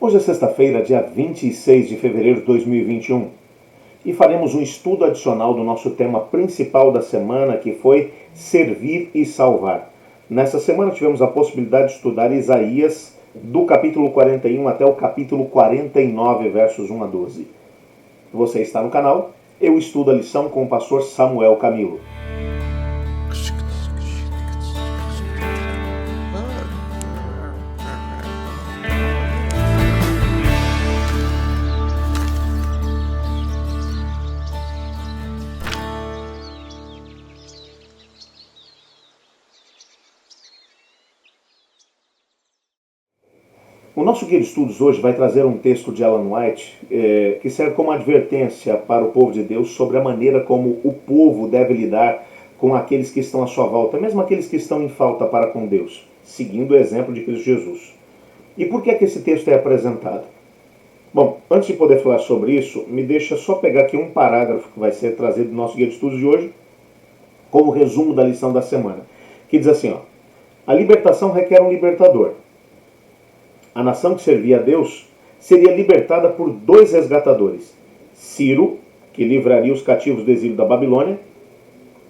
Hoje é sexta-feira, dia 26 de fevereiro de 2021, e faremos um estudo adicional do nosso tema principal da semana, que foi Servir e Salvar. Nessa semana tivemos a possibilidade de estudar Isaías, do capítulo 41 até o capítulo 49, versos 1 a 12. Você está no canal, eu estudo a lição com o pastor Samuel Camilo. O nosso guia de estudos hoje vai trazer um texto de Ellen White que serve como advertência para o povo de Deus sobre a maneira como o povo deve lidar com aqueles que estão à sua volta, mesmo aqueles que estão em falta para com Deus, seguindo o exemplo de Cristo Jesus. E por que é que esse texto é apresentado? Bom, antes de poder falar sobre isso, me deixa só pegar aqui um parágrafo que vai ser trazido do nosso guia de estudos de hoje, como resumo da lição da semana, que diz assim, a libertação requer um libertador. A nação que servia a Deus seria libertada por dois resgatadores. Ciro, que livraria os cativos do exílio da Babilônia,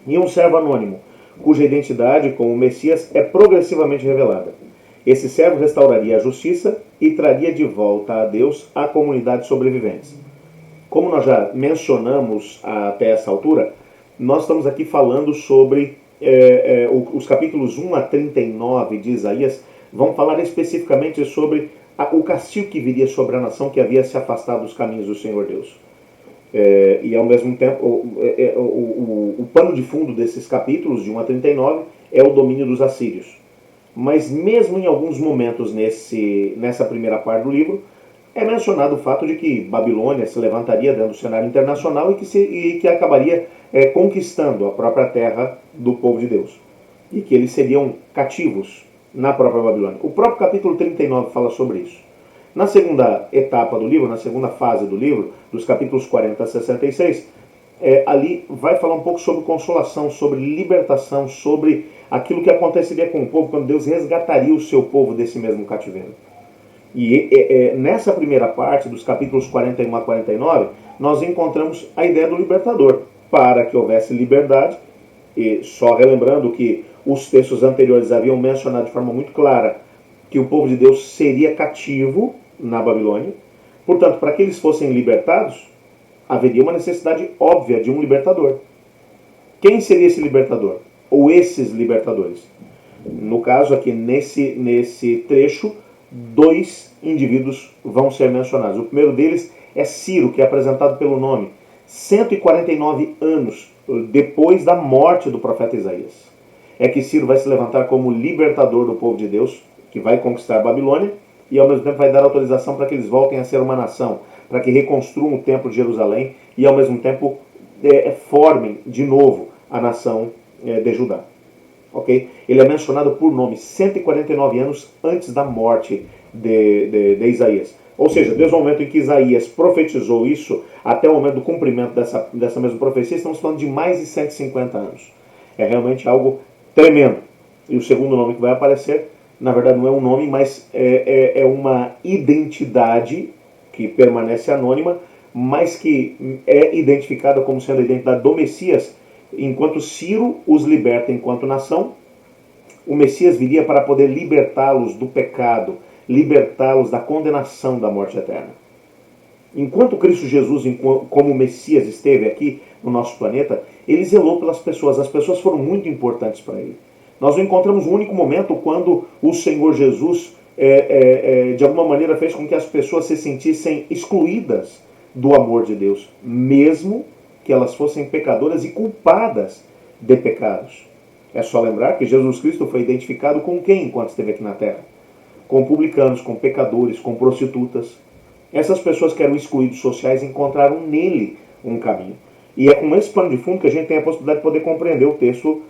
e um servo anônimo, cuja identidade como Messias é progressivamente revelada. Esse servo restauraria a justiça e traria de volta a Deus a comunidade sobreviventes. Como nós já mencionamos até essa altura, nós estamos aqui falando sobre os capítulos 1 a 39 de Isaías, vão falar especificamente sobre o castigo que viria sobre a nação que havia se afastado dos caminhos do Senhor Deus. E ao mesmo tempo, o pano de fundo desses capítulos, de 1 a 39, é o domínio dos assírios. Mas mesmo em alguns momentos nessa primeira parte do livro, é mencionado o fato de que Babilônia se levantaria dentro do cenário internacional e que acabaria conquistando a própria terra do povo de Deus. E que eles seriam cativos na própria Babilônia. O próprio capítulo 39 fala sobre isso. Na segunda etapa do livro, na segunda fase do livro, dos capítulos 40 a 66, ali vai falar um pouco sobre consolação, sobre libertação, sobre aquilo que aconteceria com o povo quando Deus resgataria o seu povo desse mesmo cativeiro. E nessa primeira parte, dos capítulos 41 a 49, nós encontramos a ideia do libertador, para que houvesse liberdade, e só relembrando que os textos anteriores haviam mencionado de forma muito clara que o povo de Deus seria cativo na Babilônia. Portanto, para que eles fossem libertados, haveria uma necessidade óbvia de um libertador. Quem seria esse libertador? Ou esses libertadores? No caso aqui, nesse trecho, dois indivíduos vão ser mencionados. O primeiro deles é Ciro, que é apresentado pelo nome. 149 anos depois da morte do profeta Isaías. É que Ciro vai se levantar como libertador do povo de Deus, que vai conquistar a Babilônia, e ao mesmo tempo vai dar autorização para que eles voltem a ser uma nação, para que reconstruam o templo de Jerusalém e ao mesmo tempo formem de novo a nação de Judá. Okay? Ele é mencionado por nome 149 anos antes da morte de Isaías. Ou seja, desde o momento em que Isaías profetizou isso, até o momento do cumprimento dessa mesma profecia, estamos falando de mais de 150 anos. É realmente algo tremendo. E o segundo nome que vai aparecer, na verdade não é um nome, mas é uma identidade que permanece anônima, mas que é identificada como sendo a identidade do Messias. Enquanto Ciro os liberta enquanto nação, o Messias viria para poder libertá-los do pecado, libertá-los da condenação da morte eterna. Enquanto Cristo Jesus, como Messias, esteve aqui no nosso planeta, ele zelou pelas pessoas. As pessoas foram muito importantes para ele. Nós não encontramos um único momento quando o Senhor Jesus, de alguma maneira, fez com que as pessoas se sentissem excluídas do amor de Deus, mesmo que elas fossem pecadoras e culpadas de pecados. É só lembrar que Jesus Cristo foi identificado com quem enquanto esteve aqui na Terra? Com publicanos, com pecadores, com prostitutas. Essas pessoas que eram excluídos sociais encontraram nele um caminho. E é com esse pano de fundo que a gente tem a possibilidade de poder compreender o texto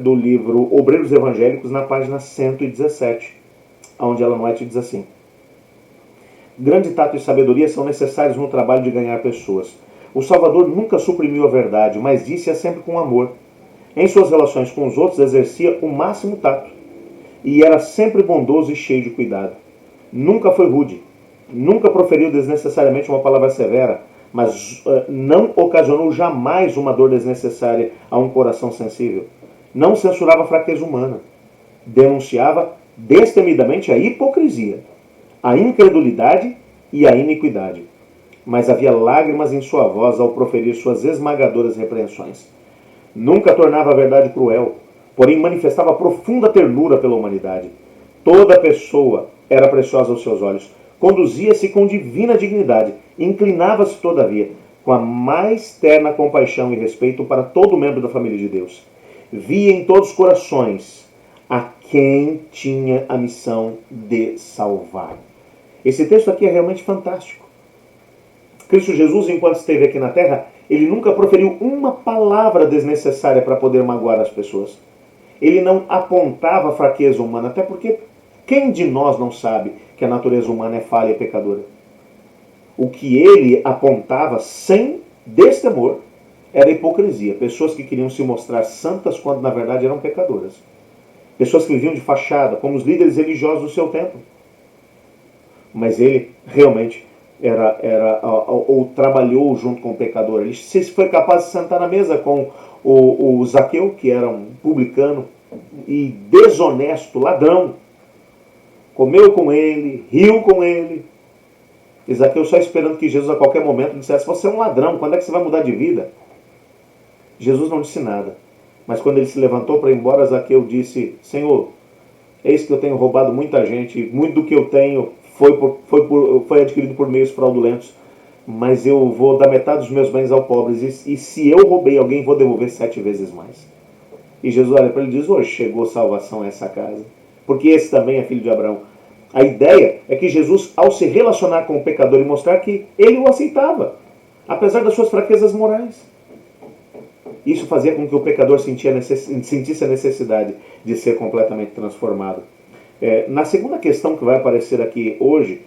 do livro Obreiros Evangélicos, na página 117, onde Ellen White diz assim: grande tato e sabedoria são necessários no trabalho de ganhar pessoas. O Salvador nunca suprimiu a verdade, mas disse-a sempre com amor. Em suas relações com os outros, exercia o máximo tato. E era sempre bondoso e cheio de cuidado. Nunca foi rude. Nunca proferiu desnecessariamente uma palavra severa, mas não ocasionou jamais uma dor desnecessária a um coração sensível. Não censurava a fraqueza humana. Denunciava destemidamente a hipocrisia, a incredulidade e a iniquidade. Mas havia lágrimas em sua voz ao proferir suas esmagadoras repreensões. Nunca tornava a verdade cruel, porém manifestava profunda ternura pela humanidade. Toda pessoa era preciosa aos seus olhos. Conduzia-se com divina dignidade, inclinava-se, todavia, com a mais terna compaixão e respeito para todo membro da família de Deus. Via em todos os corações a quem tinha a missão de salvar. Esse texto aqui é realmente fantástico. Cristo Jesus, enquanto esteve aqui na terra, ele nunca proferiu uma palavra desnecessária para poder magoar as pessoas. Ele não apontava a fraqueza humana, até porque quem de nós não sabe que a natureza humana é falha e pecadora? O que ele apontava sem destemor era hipocrisia. Pessoas que queriam se mostrar santas quando na verdade eram pecadoras. Pessoas que viviam de fachada, como os líderes religiosos do seu tempo. Mas ele realmente ou trabalhou junto com o pecador. Ele foi capaz de sentar na mesa com o Zaqueu, que era um publicano e desonesto, ladrão. Comeu com ele, riu com ele. E Zaqueu só esperando que Jesus a qualquer momento dissesse: você é um ladrão, quando é que você vai mudar de vida? Jesus não disse nada. Mas quando ele se levantou para ir embora, Zaqueu disse: Senhor, eis que eu tenho roubado muita gente, muito do que eu tenho foi adquirido por meios fraudulentos, mas eu vou dar metade dos meus bens aos pobres, e se eu roubei alguém, vou devolver 7 vezes mais. E Jesus olha para ele e diz: hoje chegou salvação a essa casa, porque esse também é filho de Abraão. A ideia é que Jesus, ao se relacionar com o pecador e mostrar que ele o aceitava, apesar das suas fraquezas morais, isso fazia com que o pecador sentisse a necessidade de ser completamente transformado. Na segunda questão que vai aparecer aqui hoje,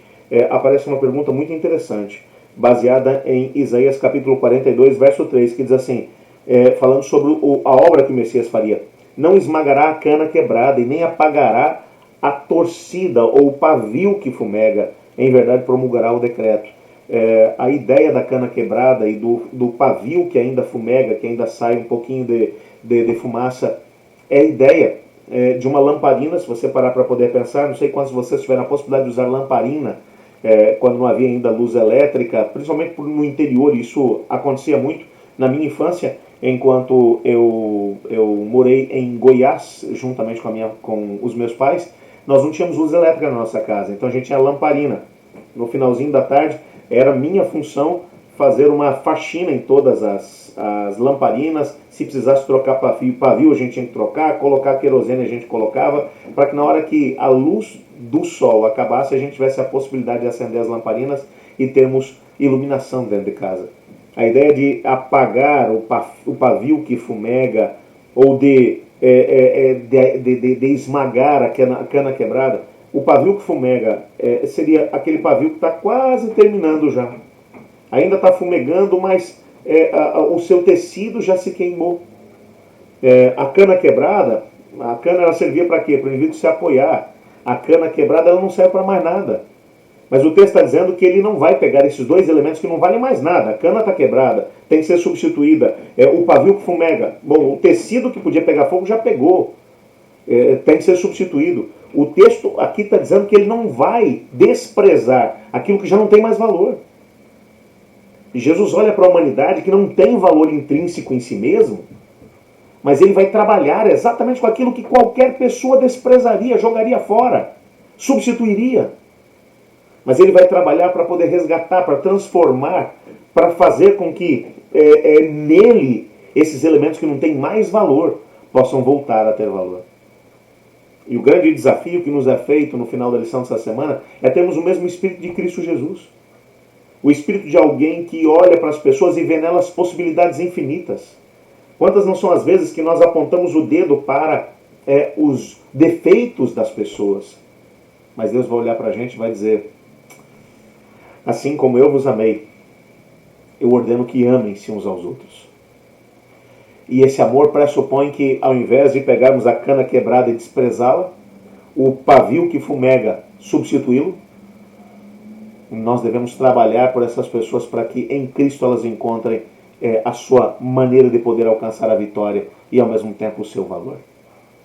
aparece uma pergunta muito interessante, baseada em Isaías capítulo 42, verso 3, que diz assim, falando sobre a obra que o Messias faria: não esmagará a cana quebrada e nem apagará a torcida ou o pavio que fumega, em verdade promulgará o decreto. A ideia da cana quebrada e do pavio que ainda fumega, que ainda sai um pouquinho de fumaça, é a ideia de uma lamparina. Se você parar para poder pensar, não sei quantos de vocês tiveram a possibilidade de usar lamparina quando não havia ainda luz elétrica, principalmente no interior. Isso acontecia muito na minha infância, enquanto eu morei em Goiás, juntamente com os meus pais. Nós não tínhamos luz elétrica na nossa casa, então a gente tinha lamparina. No finalzinho da tarde, era minha função fazer uma faxina em todas as lamparinas. Se precisasse trocar pavio, a gente tinha que trocar, colocar querosene, a gente colocava, para que na hora que a luz do sol acabasse, a gente tivesse a possibilidade de acender as lamparinas e termos iluminação dentro de casa. A ideia de apagar o pavio que fumega, ou de esmagar a cana quebrada. O pavio que fumega seria aquele pavio que está quase terminando já. Ainda está fumegando, mas o seu tecido já se queimou. A cana quebrada, a cana ela servia para quê? Para o indivíduo se apoiar. A cana quebrada ela não serve para mais nada. Mas o texto está dizendo que ele não vai pegar esses dois elementos que não valem mais nada. A cana está quebrada, tem que ser substituída. O pavio que fumega, bom, o tecido que podia pegar fogo já pegou. Tem que ser substituído. O texto aqui está dizendo que ele não vai desprezar aquilo que já não tem mais valor. E Jesus olha para a humanidade que não tem valor intrínseco em si mesmo, mas ele vai trabalhar exatamente com aquilo que qualquer pessoa desprezaria, jogaria fora, substituiria. Mas ele vai trabalhar para poder resgatar, para transformar, para fazer com que nele esses elementos que não têm mais valor possam voltar a ter valor. E o grande desafio que nos é feito no final da lição dessa semana é termos o mesmo Espírito de Cristo Jesus. O Espírito de alguém que olha para as pessoas e vê nelas possibilidades infinitas. Quantas não são as vezes que nós apontamos o dedo para os defeitos das pessoas? Mas Deus vai olhar para a gente e vai dizer: assim como eu vos amei, eu ordeno que amem-se uns aos outros. E esse amor pressupõe que, ao invés de pegarmos a cana quebrada e desprezá-la, o pavio que fumega, substituí-lo, Nós devemos trabalhar por essas pessoas para que em Cristo elas encontrem a sua maneira de poder alcançar a vitória e ao mesmo tempo o seu valor.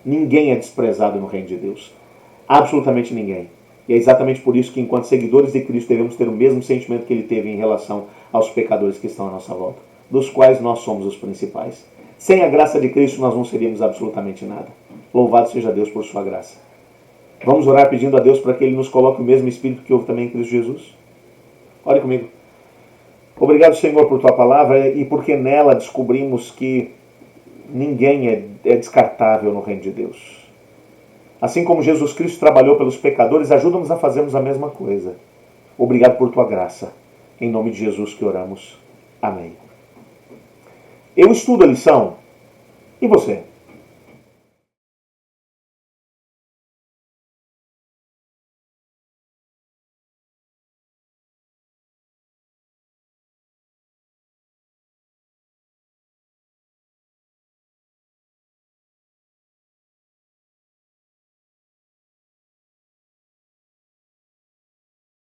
Ninguém é desprezado no reino de Deus. Absolutamente ninguém. E é exatamente por isso que, enquanto seguidores de Cristo, devemos ter o mesmo sentimento que ele teve em relação aos pecadores que estão à nossa volta, dos quais nós somos os principais. Sem a graça de Cristo, nós não seríamos absolutamente nada. Louvado seja Deus por sua graça. Vamos orar pedindo a Deus para que Ele nos coloque o mesmo Espírito que houve também em Cristo Jesus? Ore comigo. Obrigado, Senhor, por Tua palavra e porque nela descobrimos que ninguém é descartável no reino de Deus. Assim como Jesus Cristo trabalhou pelos pecadores, ajuda-nos a fazermos a mesma coisa. Obrigado por Tua graça. Em nome de Jesus que oramos. Amém. Eu estudo a lição. E você?